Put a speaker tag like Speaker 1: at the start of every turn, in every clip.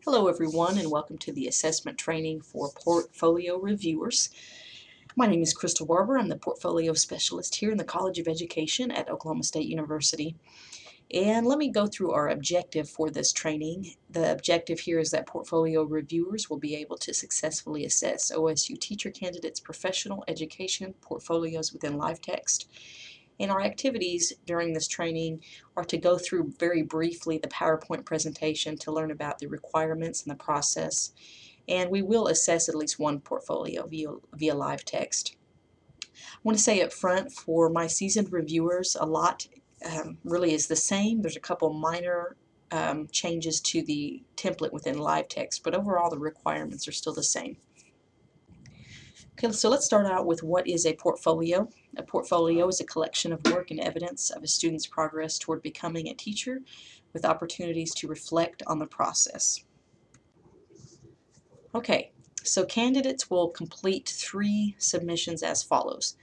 Speaker 1: Hello everyone, and welcome to the assessment training for portfolio reviewers. My name is Crystal Barber. I'm the portfolio specialist here in the College of Education at Oklahoma State University. And let me go through our objective for this training. The objective here is that portfolio reviewers will be able to successfully assess OSU teacher candidates' professional education portfolios within LiveText. And our activities during this training are to go through very briefly the PowerPoint presentation to learn about the requirements and the process. And we will assess at least one portfolio via LiveText. I want to say up front, for my seasoned reviewers, a lot really is the same. There's a couple minor changes to the template within LiveText, but overall the requirements are still the same. Okay, so let's start out with what is a portfolio. A portfolio is a collection of work and evidence of a student's progress toward becoming a teacher with opportunities to reflect on the process. Okay, so candidates will complete 3 submissions as follows.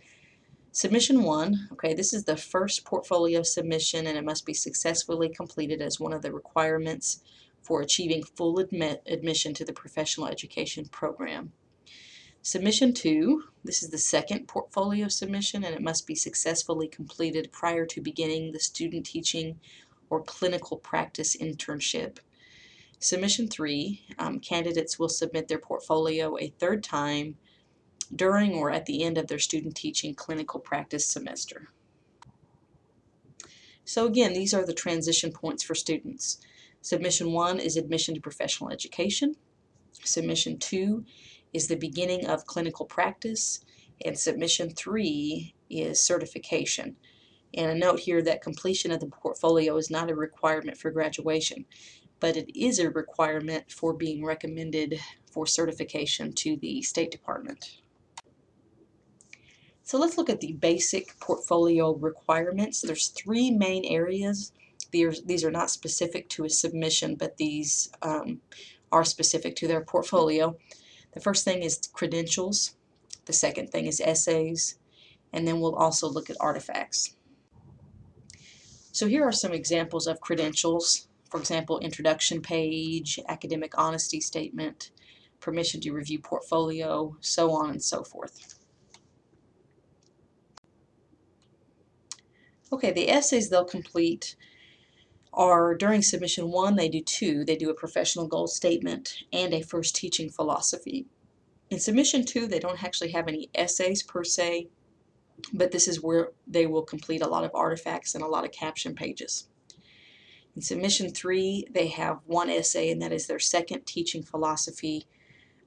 Speaker 1: Submission 1, okay, this is the first portfolio submission and it must be successfully completed as one of the requirements for achieving full admission to the professional education program. Submission 2, this is the second portfolio submission and it must be successfully completed prior to beginning the student teaching or clinical practice internship. Submission 3, candidates will submit their portfolio a 3rd time during or at the end of their student teaching clinical practice semester. So again, these are the transition points for students. Submission 1 is admission to professional education. Submission 2 is the beginning of clinical practice, and submission 3 is certification. And a note here that completion of the portfolio is not a requirement for graduation, but it is a requirement for being recommended for certification to the State Department. So let's look at the basic portfolio requirements. There's 3 main areas. These are not specific to a submission, but these are specific to their portfolio. The first thing is credentials, the second thing is essays, and then we'll also look at artifacts. So here are some examples of credentials. For example, introduction page, academic honesty statement, permission to review portfolio, so on and so forth. Okay, the essays they'll complete are, during submission 1, they do 2. They do a professional goal statement and a first teaching philosophy. In submission 2, they don't actually have any essays per se, but this is where they will complete a lot of artifacts and a lot of caption pages. In submission 3, they have 1 essay, and that is their second teaching philosophy,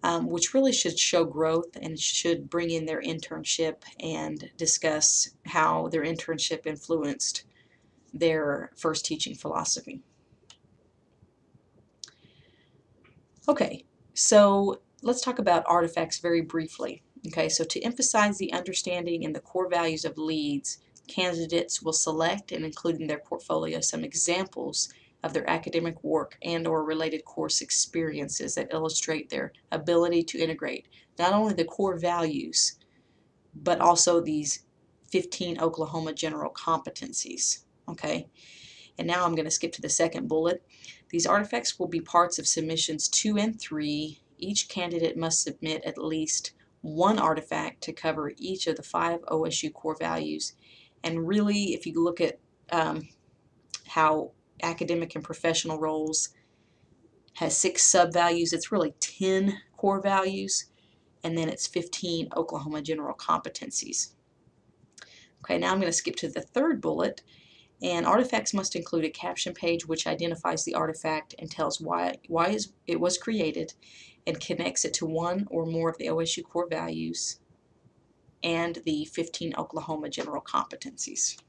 Speaker 1: which really should show growth and should bring in their internship and discuss how their internship influenced their first teaching philosophy. Okay, so let's talk about artifacts very briefly. Okay, so to emphasize the understanding and the core values of LEADS, candidates will select and include in their portfolio some examples of their academic work and or related course experiences that illustrate their ability to integrate not only the core values, but also these 15 Oklahoma general competencies. Okay, and now I'm going to skip to the second bullet. These artifacts will be parts of submissions 2 and 3. Each candidate must submit at least 1 artifact to cover each of the 5 OSU core values. And really, if you look at how academic and professional roles has 6 sub-values, it's really 10 core values, and then it's 15 Oklahoma general competencies. Okay, now I'm going to skip to the third bullet. And artifacts must include a caption page which identifies the artifact and tells why it was created and connects it to 1 or more of the OSU core values and the 15 Oklahoma general competencies.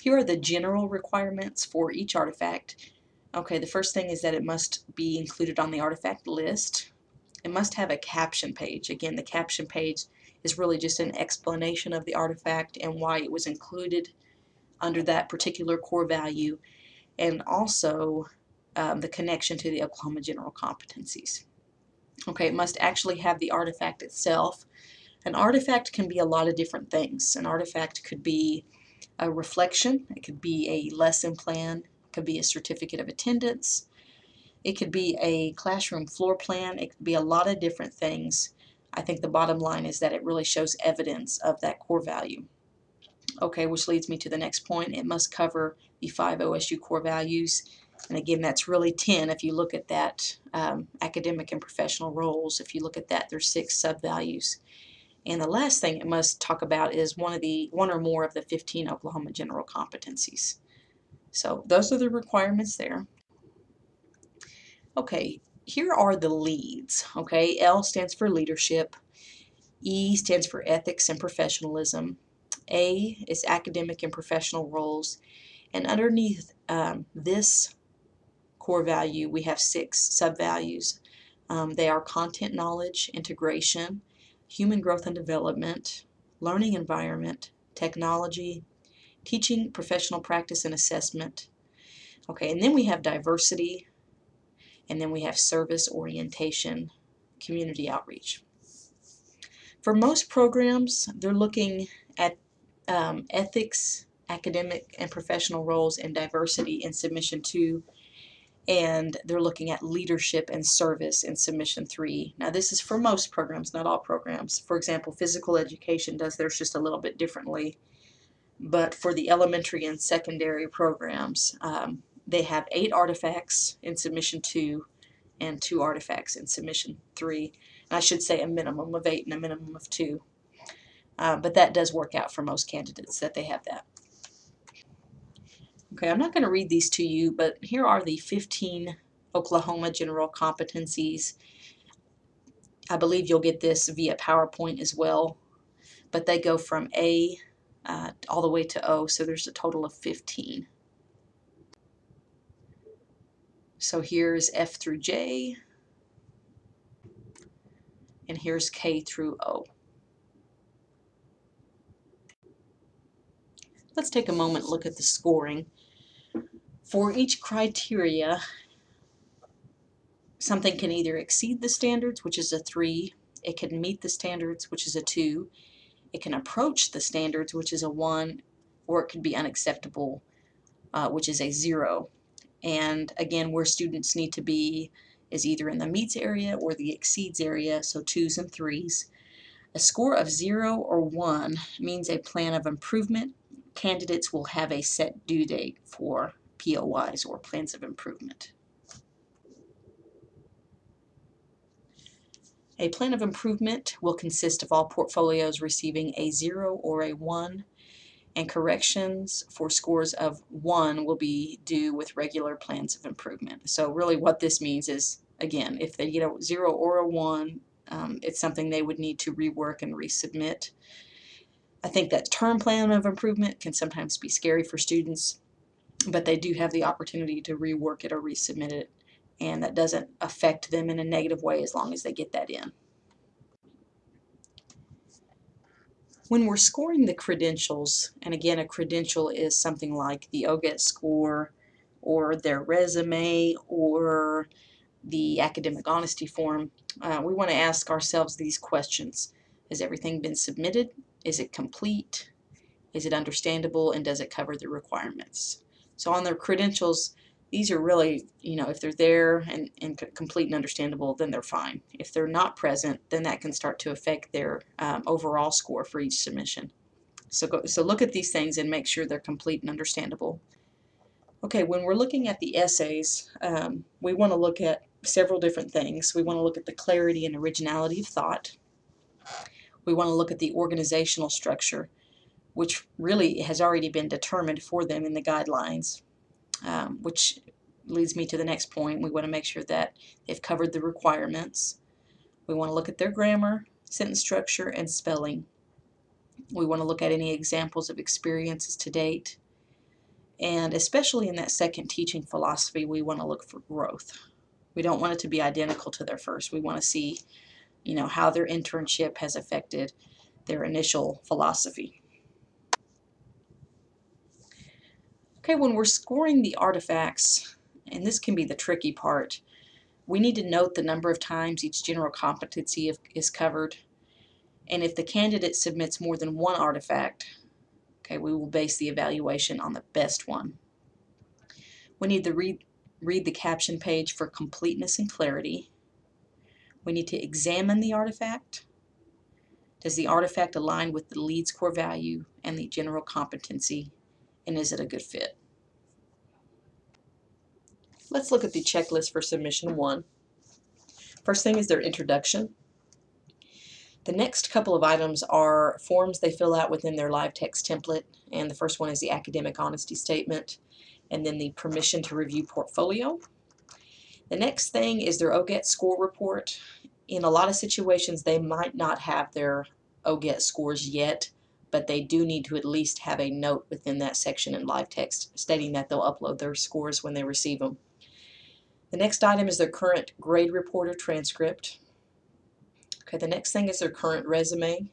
Speaker 1: Here are the general requirements for each artifact. Okay, the first thing is that it must be included on the artifact list. It must have a caption page. Again, the caption page is really just an explanation of the artifact and why it was included under that particular core value, and also the connection to the Oklahoma general competencies. Okay, it must actually have the artifact itself. An artifact can be a lot of different things. An artifact could be a reflection, it could be a lesson plan, it could be a certificate of attendance, It could be a classroom floor plan. It could be a lot of different things. I think the bottom line is that it really shows evidence of that core value. Okay, which leads me to the next point. It must cover the 5 OSU core values. And again, that's really 10 if you look at that academic and professional roles. If you look at that, there's 6 sub-values. And the last thing it must talk about is one or more of the 15 Oklahoma general competencies. So those are the requirements there. Okay, here are the leads. Okay, L stands for leadership. E stands for ethics and professionalism. A is academic and professional roles. And underneath this core value, we have 6 sub-values. They are content knowledge, integration, human growth and development, learning environment, technology, teaching, professional practice and assessment. Okay, and then we have diversity, and then we have service orientation, community outreach. For most programs, they're looking at ethics, academic and professional roles, and diversity in submission 2, and they're looking at leadership and service in submission 3. Now this is for most programs, not all programs. For example, physical education does theirs just a little bit differently, but for the elementary and secondary programs, they have 8 artifacts in submission 2 and 2 artifacts in submission 3. And I should say a minimum of 8 and a minimum of 2. But that does work out for most candidates that they have that. Okay, I'm not going to read these to you, but here are the 15 Oklahoma general competencies. I believe you'll get this via PowerPoint as well, but they go from A all the way to O, so there's a total of 15. So here's F through J, and here's K through O. Let's take a moment and look at the scoring. For each criteria, something can either exceed the standards, which is a 3, it can meet the standards, which is a 2, it can approach the standards, which is a 1, or it could be unacceptable, which is a 0. And again, where students need to be is either in the meets area or the exceeds area, so 2s and 3s. A score of 0 or 1 means a plan of improvement. Candidates will have a set due date for POIs, or plans of improvement. A plan of improvement will consist of all portfolios receiving a 0 or a 1, and corrections for scores of 1 will be due with regular plans of improvement. So really what this means is, again, if they get a 0 or a 1, it's something they would need to rework and resubmit. I think that term plan of improvement can sometimes be scary for students, but they do have the opportunity to rework it or resubmit it, and that doesn't affect them in a negative way as long as they get that in. When we're scoring the credentials, and again, a credential is something like the OGET score or their resume or the academic honesty form, we want to ask ourselves these questions. Has everything been submitted? Is it complete? Is it understandable? And does it cover the requirements? So on their credentials, these are really, if they're there and complete and understandable, then they're fine. If they're not present, then that can start to affect their overall score for each submission. So look at these things and make sure they're complete and understandable. Okay, when we're looking at the essays, we want to look at several different things. We want to look at the clarity and originality of thought. We want to look at the organizational structure, which really has already been determined for them in the guidelines, which leads me to the next point. We want to make sure that they've covered the requirements. We want to look at their grammar, sentence structure, and spelling. We want to look at any examples of experiences to date. And especially in that second teaching philosophy, we want to look for growth. We don't want it to be identical to their first. We want to see, how their internship has affected their initial philosophy. Okay, when we're scoring the artifacts, and this can be the tricky part, we need to note the number of times each general competency is covered. And if the candidate submits more than one artifact, okay, we will base the evaluation on the best one. We need to read read the caption page for completeness and clarity. We need to examine the artifact. Does the artifact align with the LEADS core value and the general competency, and is it a good fit? Let's look at the checklist for submission 1. First thing is their introduction. The next couple of items are forms they fill out within their live text template, and the first one is the academic honesty statement, and then the permission to review portfolio. The next thing is their OGET score report. In a lot of situations, they might not have their OGET scores yet, but they do need to at least have a note within that section in live text stating that they'll upload their scores when they receive them. The next item is their current grade report or transcript. Okay, the next thing is their current resume.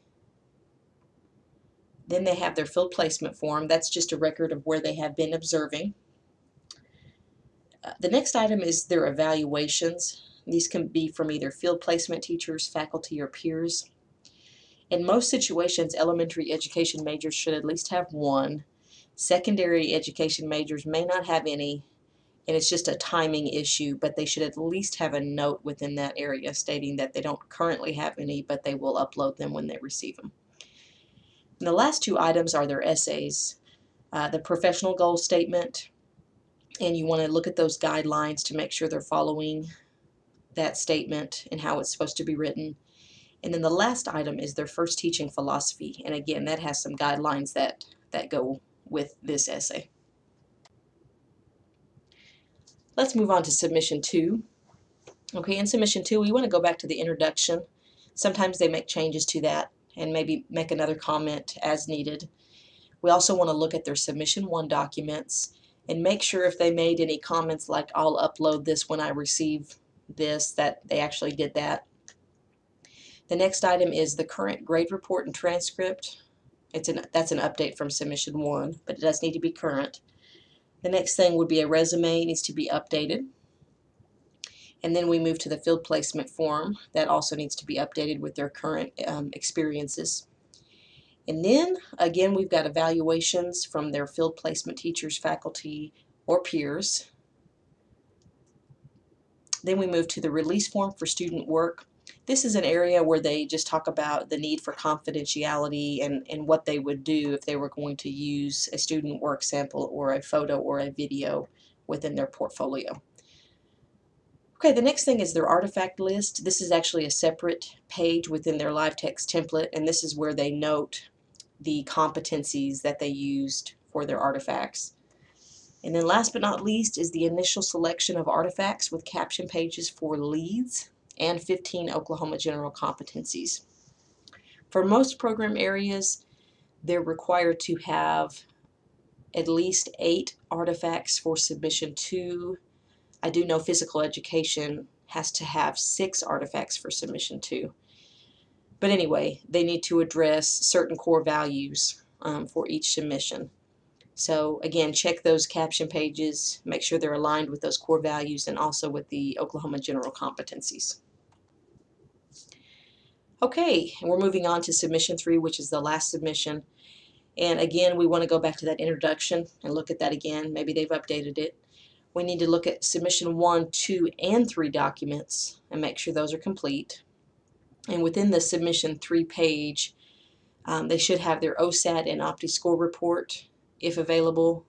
Speaker 1: Then they have their field placement form. That's just a record of where they have been observing. The next item is their evaluations. These can be from either field placement teachers, faculty, or peers. In most situations, elementary education majors should at least have one. Secondary education majors may not have any, and it's just a timing issue, but they should at least have a note within that area stating that they don't currently have any, but they will upload them when they receive them. And the last two items are their essays. The professional goal statement, and you want to look at those guidelines to make sure they're following that statement and how it's supposed to be written. And then the last item is their first teaching philosophy, and again, that has some guidelines that go with this essay. Let's move on to submission 2. Okay, in submission 2, we want to go back to the introduction. Sometimes they make changes to that and maybe make another comment as needed. We also want to look at their submission 1 documents and make sure if they made any comments like, I'll upload this when I receive this, that they actually did that. The next item is the current grade report and transcript. That's an update from submission 1, but it does need to be current. The next thing would be a resume. It needs to be updated. And then we move to the field placement form. That also needs to be updated with their current experiences. And then, again, we've got evaluations from their field placement teachers, faculty, or peers. Then we move to the release form for student work. This is an area where they just talk about the need for confidentiality and what they would do if they were going to use a student work sample or a photo or a video within their portfolio. Okay, the next thing is their artifact list. This is actually a separate page within their live text template, and this is where they note the competencies that they used for their artifacts. And then last but not least is the initial selection of artifacts with caption pages for LEADS and 15 Oklahoma general competencies. For most program areas, they're required to have at least 8 artifacts for submission 2. I do know physical education has to have 6 artifacts for submission 2. But anyway, they need to address certain core values for each submission. So again, check those caption pages, make sure they're aligned with those core values and also with the Oklahoma general competencies. Okay, and we're moving on to submission 3, which is the last submission. And again, we want to go back to that introduction and look at that again. Maybe they've updated it. We need to look at submission 1, 2, and 3 documents and make sure those are complete. And within the submission 3 page, they should have their OSAT and OptiScore report, if available.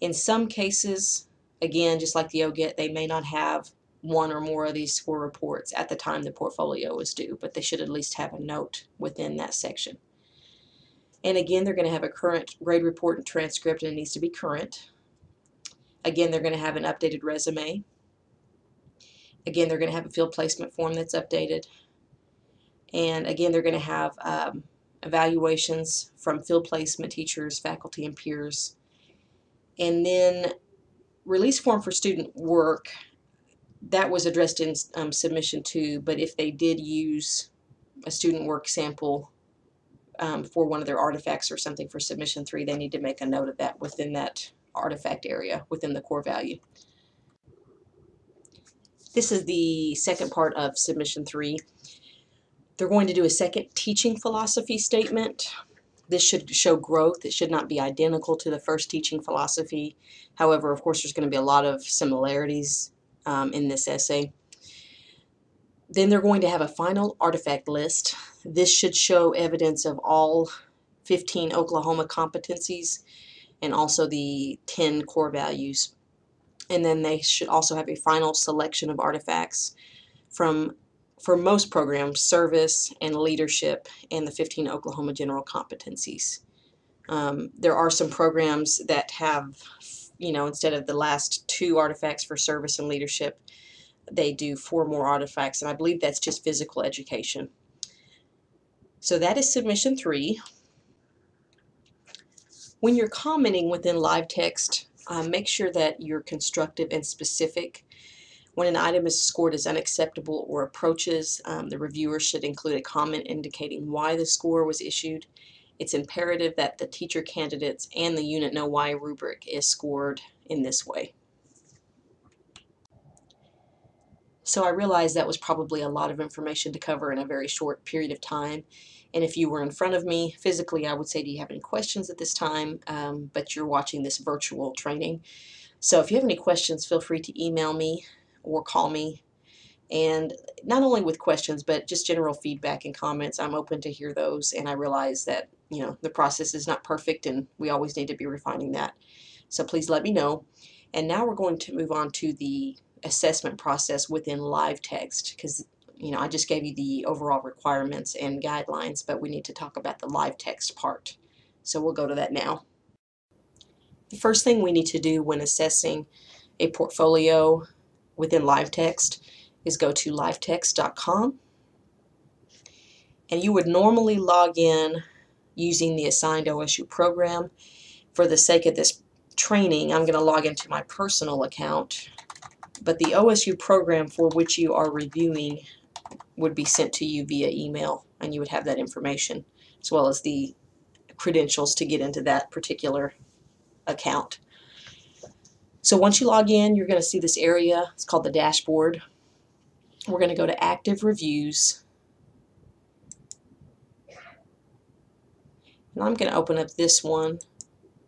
Speaker 1: In some cases, again, just like the OGET, they may not have one or more of these score reports at the time the portfolio is due, but they should at least have a note within that section. And again, they're going to have a current grade report and transcript, and it needs to be current. Again, they're going to have an updated resume. Again, they're going to have a field placement form that's updated. And again, they're going to have evaluations from field placement teachers, faculty, and peers. And then release form for student work, that was addressed in submission 2, but if they did use a student work sample for one of their artifacts or something for submission 3, they need to make a note of that within that artifact area within the core value. This is the second part of submission 3. They're going to do a second teaching philosophy statement. This should show growth. It should not be identical to the first teaching philosophy. However, of course, there's going to be a lot of similarities in this essay. Then they're going to have a final artifact list. This should show evidence of all 15 Oklahoma competencies and also the 10 core values. And then they should also have a final selection of artifacts from, for most programs, service and leadership and the 15 Oklahoma general competencies. There are some programs that have, instead of the last 2 artifacts for service and leadership, they do 4 more artifacts, and I believe that's just physical education. So that is submission 3. When you're commenting within live text, make sure that you're constructive and specific. When an item is scored as unacceptable or approaches, the reviewer should include a comment indicating why the score was issued. It's imperative that the teacher candidates and the unit know why rubric is scored in this way. So I realized that was probably a lot of information to cover in a very short period of time. And if you were in front of me physically, I would say, do you have any questions at this time? But you're watching this virtual training. So if you have any questions, feel free to email me or call me. And not only with questions, but just general feedback and comments. I'm open to hear those. And I realize that, the process is not perfect and we always need to be refining that. So please let me know. And now we're going to move on to the assessment process within live text, because I just gave you the overall requirements and guidelines, but we need to talk about the live text part. So we'll go to that now. The first thing we need to do when assessing a portfolio within live text is go to livetext.com, and you would normally log in using the assigned OSU program. For the sake of this training, I'm going to log into my personal account, but the OSU program for which you are reviewing would be sent to you via email, and you would have that information as well as the credentials to get into that particular account. So once you log in, you're going to see this area. It's called the dashboard. We're going to go to active reviews, and I'm going to open up this one.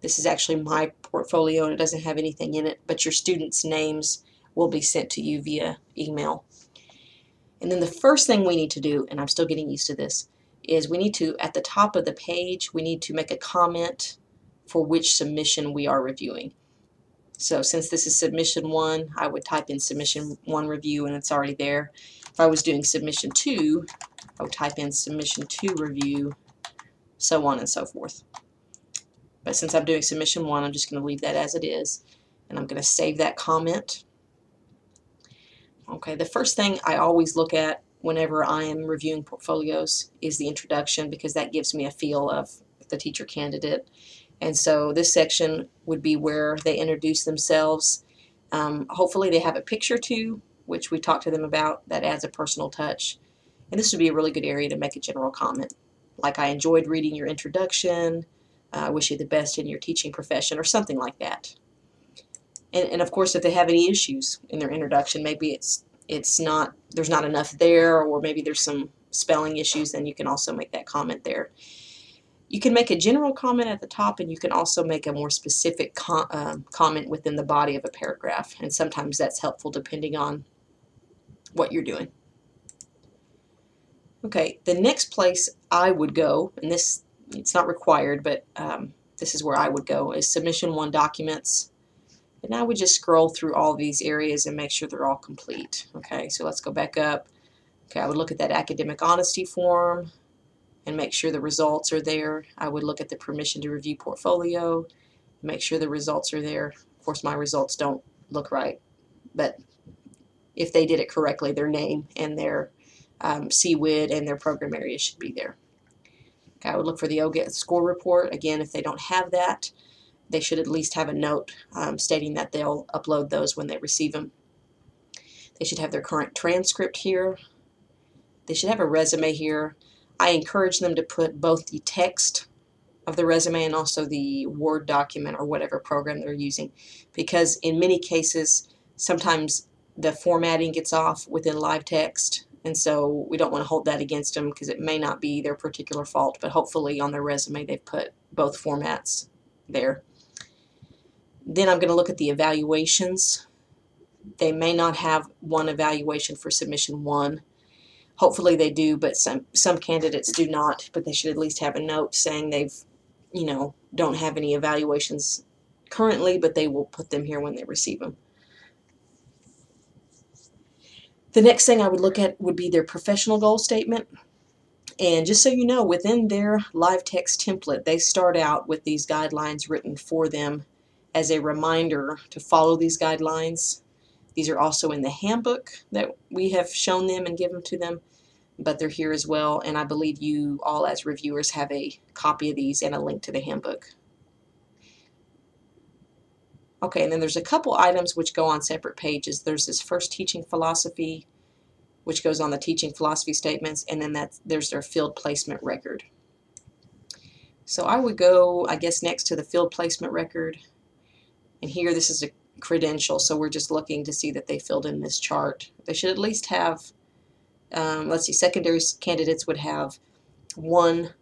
Speaker 1: This is actually my portfolio and it doesn't have anything in it, but your students' names will be sent to you via email. And then the first thing we need to do, and I'm still getting used to this, is we need to, at the top of the page, we need to make a comment for which submission we are reviewing. So since this is submission 1, I would type in submission 1 review and it's already there. If I was doing submission 2, I would type in submission 2 review, so on and so forth. But since I'm doing submission 1, I'm just going to leave that as it is, and I'm going to save that comment. Okay, the first thing I always look at whenever I am reviewing portfolios is the introduction, because that gives me a feel of the teacher candidate. And so this section would be where they introduce themselves. Hopefully they have a picture too, which we talked to them about. That adds a personal touch. And this would be a really good area to make a general comment, like, I enjoyed reading your introduction, I wish you the best in your teaching profession, or something like that. And of course, if they have any issues in their introduction, maybe there's not enough there, or maybe there's some spelling issues, then you can also make that comment there. You can make a general comment at the top, and you can also make a more specific comment within the body of a paragraph, and sometimes that's helpful depending on what you're doing. Okay, the next place I would go, and it's not required, but this is where I would go, is submission 1 documents. And I would just scroll through all these areas and make sure they're all complete. Okay, so let's go back up. Okay, I would look at that academic honesty form and make sure the results are there. I would look at the permission to review portfolio, make sure the results are there. Of course, my results don't look right, but if they did it correctly, their name and their CWID and their program area should be there. Okay, I would look for the OGET score report. Again, if they don't have that, they should at least have a note stating that they'll upload those when they receive them. They should have their current transcript here. They should have a resume here. I encourage them to put both the text of the resume and also the Word document or whatever program they're using, because in many cases, sometimes the formatting gets off within live text. And so we don't want to hold that against them because it may not be their particular fault, but hopefully on their resume they've put both formats there. Then I'm going to look at the evaluations. They may not have one evaluation for submission 1. Hopefully they do, but some candidates do not, but they should at least have a note saying they've, don't have any evaluations currently, but they will put them here when they receive them. The next thing I would look at would be their professional goal statement. And just so you know, within their LiveText template, they start out with these guidelines written for them as a reminder to follow these guidelines. These are also in the handbook that we have shown them and given to them, but they're here as well, and I believe you all as reviewers have a copy of these and a link to the handbook. Okay, and then there's a couple items which go on separate pages. There's this first teaching philosophy, which goes on the teaching philosophy statements, and then there's their field placement record. So I would go, I guess, next to the field placement record, and here this is a credential, so we're just looking to see that they filled in this chart. They should at least have, let's see, secondary candidates would have 1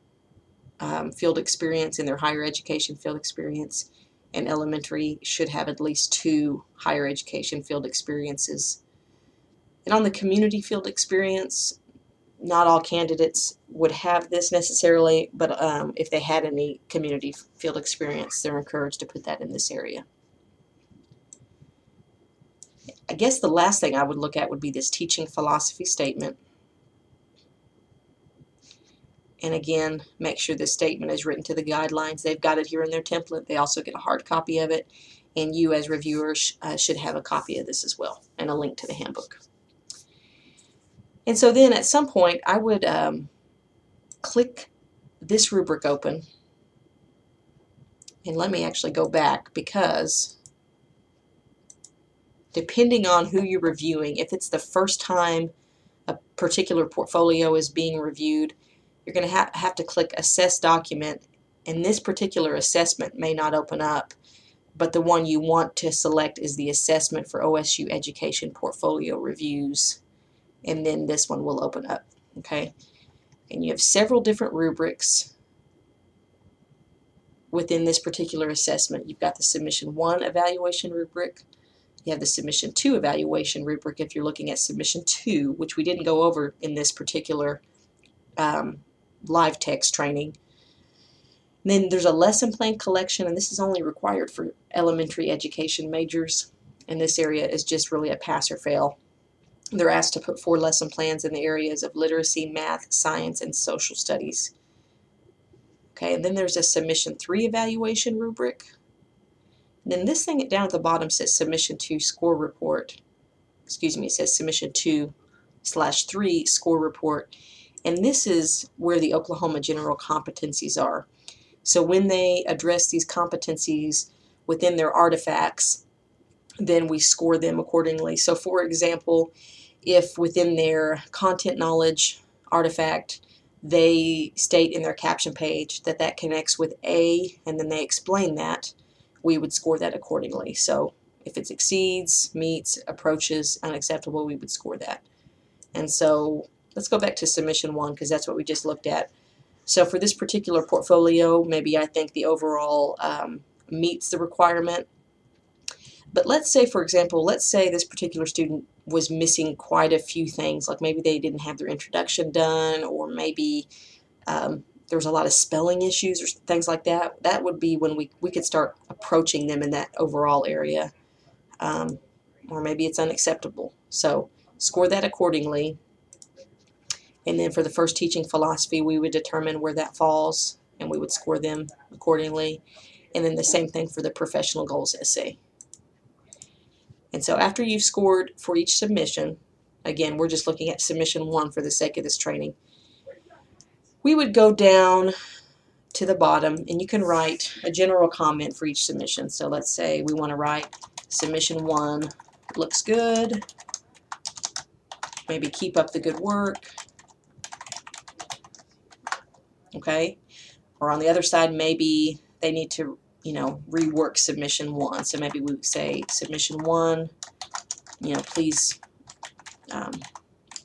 Speaker 1: field experience in their higher education field experience, and elementary should have at least 2 higher education field experiences. And on the community field experience, not all candidates would have this necessarily, but if they had any community field experience, they're encouraged to put that in this area. I guess the last thing I would look at would be this teaching philosophy statement. And again, make sure this statement is written to the guidelines. They've got it here in their template. They also get a hard copy of it. And you as reviewers should have a copy of this as well, and a link to the handbook. And so then at some point I would click this rubric open. And let me actually go back, because depending on who you're reviewing, if it's the first time a particular portfolio is being reviewed, you're going to have to click Assess Document, and this particular assessment may not open up, but the one you want to select is the Assessment for OSU Education Portfolio Reviews, and then this one will open up. Okay, and you have several different rubrics within this particular assessment. You've got the Submission 1 evaluation rubric. You have the Submission 2 evaluation rubric if you're looking at Submission 2, which we didn't go over in this particular LiveText training. And then there's a lesson plan collection, and this is only required for elementary education majors, and this area is just really a pass or fail. They're asked to put 4 lesson plans in the areas of literacy, math, science, and social studies. Okay, and then there's a Submission 3 evaluation rubric. And then this thing down at the bottom says Submission 2 score report. Excuse me, it says Submission 2/3 score report. And this is where the Oklahoma general competencies are. So when they address these competencies within their artifacts, then we score them accordingly. So for example, if within their content knowledge artifact, they state in their caption page that that connects with A, and then they explain that, we would score that accordingly. So if it exceeds, meets, approaches, unacceptable, we would score that. And so let's go back to Submission 1, because that's what we just looked at. So for this particular portfolio, maybe I think the overall meets the requirement. But let's say, for example, let's say this particular student was missing quite a few things, like maybe they didn't have their introduction done, or maybe there was a lot of spelling issues or things like that. That would be when we could start approaching them in that overall area. Or maybe it's unacceptable. So score that accordingly. And then for the first teaching philosophy, we would determine where that falls, and we would score them accordingly. And then the same thing for the professional goals essay. And so after you've scored for each submission, again, we're just looking at Submission 1 for the sake of this training, we would go down to the bottom, and you can write a general comment for each submission. So let's say we want to write Submission 1 looks good, maybe keep up the good work. Okay, or on the other side, maybe they need to, rework Submission 1. So maybe we would say Submission 1, please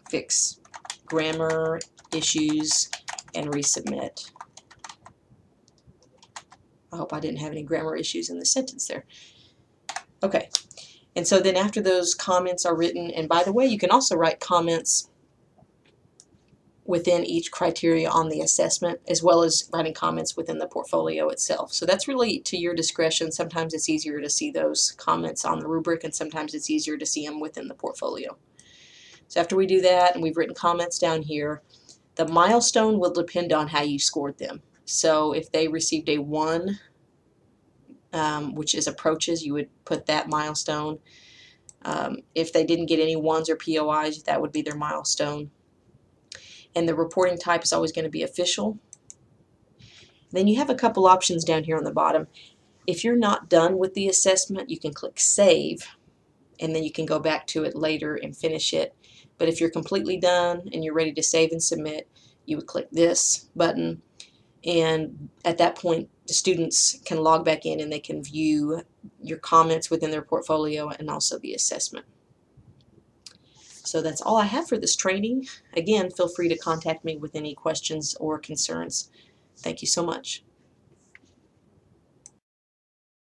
Speaker 1: fix grammar issues and resubmit. I hope I didn't have any grammar issues in the sentence there. Okay, and so then after those comments are written, and by the way, you can also write comments within each criteria on the assessment, as well as writing comments within the portfolio itself. So that's really to your discretion. Sometimes it's easier to see those comments on the rubric, and sometimes it's easier to see them within the portfolio. So after we do that, and we've written comments down here, the milestone will depend on how you scored them. So if they received a 1, which is approaches, you would put that milestone. If they didn't get any 1s or POIs, that would be their milestone. And the reporting type is always going to be official. Then you have a couple options down here on the bottom. If you're not done with the assessment, you can click Save, and then you can go back to it later and finish it. But if you're completely done and you're ready to save and submit, you would click this button, and at that point the students can log back in and they can view your comments within their portfolio and also the assessment. So that's all I have for this training. Again, feel free to contact me with any questions or concerns. Thank you so much.